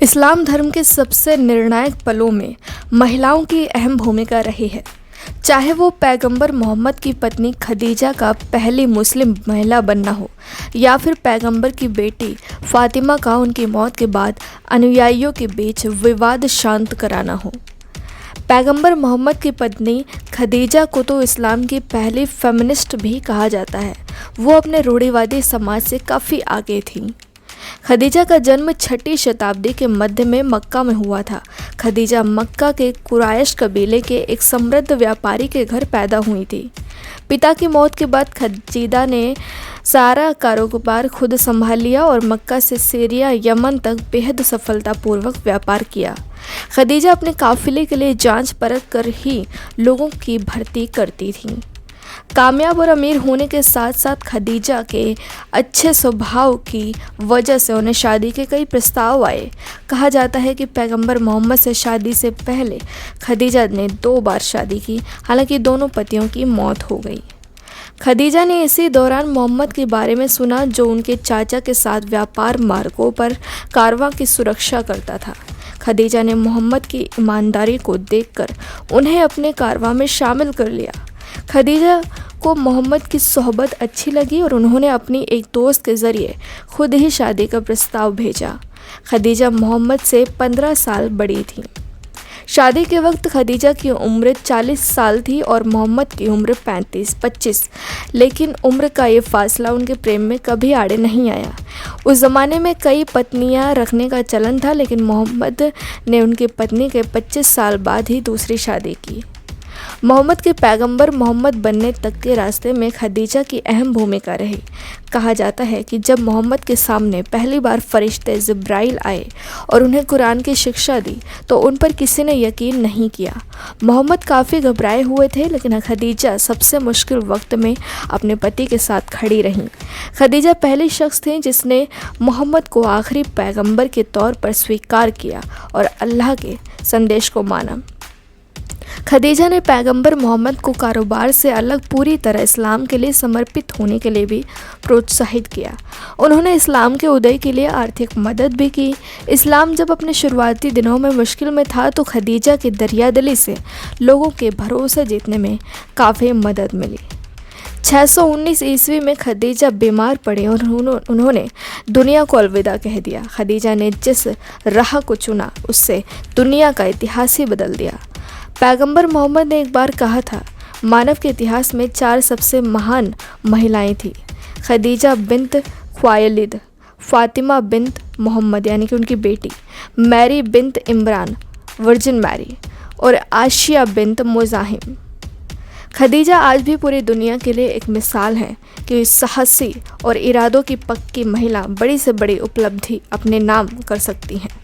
इस्लाम धर्म के सबसे निर्णायक पलों में महिलाओं की अहम भूमिका रही है। चाहे वो पैगंबर मोहम्मद की पत्नी खदीजा का पहली मुस्लिम महिला बनना हो या फिर पैगंबर की बेटी फातिमा का उनकी मौत के बाद अनुयायियों के बीच विवाद शांत कराना हो। पैगंबर मोहम्मद की पत्नी खदीजा को तो इस्लाम की पहली फेमिनिस्ट भी कहा जाता है। वो अपने रूढ़िवादी समाज से काफ़ी आगे थीं। खदीजा का जन्म 6वीं शताब्दी के मध्य में मक्का में हुआ था। खदीजा मक्का के कुरैश कबीले के एक समृद्ध व्यापारी के घर पैदा हुई थी। पिता की मौत के बाद खदीजा ने सारा कारोबार खुद संभाल लिया और मक्का से सीरिया यमन तक बेहद सफलतापूर्वक व्यापार किया। खदीजा अपने काफिले के लिए जांच परख कर ही लोगों की भर्ती करती थीं। कामयाब और अमीर होने के साथ साथ खदीजा के अच्छे स्वभाव की वजह से उन्हें शादी के कई प्रस्ताव आए। कहा जाता है कि पैगंबर मोहम्मद से शादी से पहले खदीजा ने 2 बार शादी की, हालांकि दोनों पतियों की मौत हो गई। खदीजा ने इसी दौरान मोहम्मद के बारे में सुना, जो उनके चाचा के साथ व्यापार मार्गों पर कारवां की सुरक्षा करता था। खदीजा ने मोहम्मद की ईमानदारी को देखकर उन्हें अपने कारवां में शामिल कर लिया। खदीजा को मोहम्मद की सोहबत अच्छी लगी और उन्होंने अपनी एक दोस्त के ज़रिए खुद ही शादी का प्रस्ताव भेजा। खदीजा मोहम्मद से 15 साल बड़ी थी। शादी के वक्त खदीजा की उम्र 40 साल थी और मोहम्मद की उम्र 35-25, लेकिन उम्र का ये फासला उनके प्रेम में कभी आड़े नहीं आया। उस ज़माने में कई पत्नियां रखने का चलन था, लेकिन मोहम्मद ने उनकी पत्नी के 25 साल बाद ही दूसरी शादी की। मोहम्मद के पैगंबर मोहम्मद बनने तक के रास्ते में खदीजा की अहम भूमिका रही। कहा जाता है कि जब मोहम्मद के सामने पहली बार फरिश्ते जिब्राइल आए और उन्हें कुरान की शिक्षा दी तो उन पर किसी ने यकीन नहीं किया। मोहम्मद काफ़ी घबराए हुए थे, लेकिन खदीजा सबसे मुश्किल वक्त में अपने पति के साथ खड़ी रहीं। खदीजा पहली शख्स थी जिसने मोहम्मद को आखिरी पैगंबर के तौर पर स्वीकार किया और अल्लाह के संदेश को माना। खदीजा ने पैगंबर मोहम्मद को कारोबार से अलग पूरी तरह इस्लाम के लिए समर्पित होने के लिए भी प्रोत्साहित किया। उन्होंने इस्लाम के उदय के लिए आर्थिक मदद भी की। इस्लाम जब अपने शुरुआती दिनों में मुश्किल में था तो खदीजा की दरियादिली से लोगों के भरोसे जीतने में काफ़ी मदद मिली। 619 ईस्वी में खदीजा बीमार पड़ी और उन्होंने दुनिया को अलविदा कह दिया। खदीजा ने जिस राह को चुना उससे दुनिया का इतिहास ही बदल दिया। पैगंबर मोहम्मद ने एक बार कहा था, मानव के इतिहास में 4 सबसे महान महिलाएं थीं, खदीजा बिन्त ख्वाइलिद, फातिमा बिन्त मोहम्मद यानी कि उनकी बेटी, मैरी बिन्त इमरान वर्जिन मैरी और आशिया बिन्त मुज़ाहिम। खदीजा आज भी पूरी दुनिया के लिए एक मिसाल है कि साहसी और इरादों की पक्की महिला बड़ी से बड़ी उपलब्धि अपने नाम कर सकती हैं।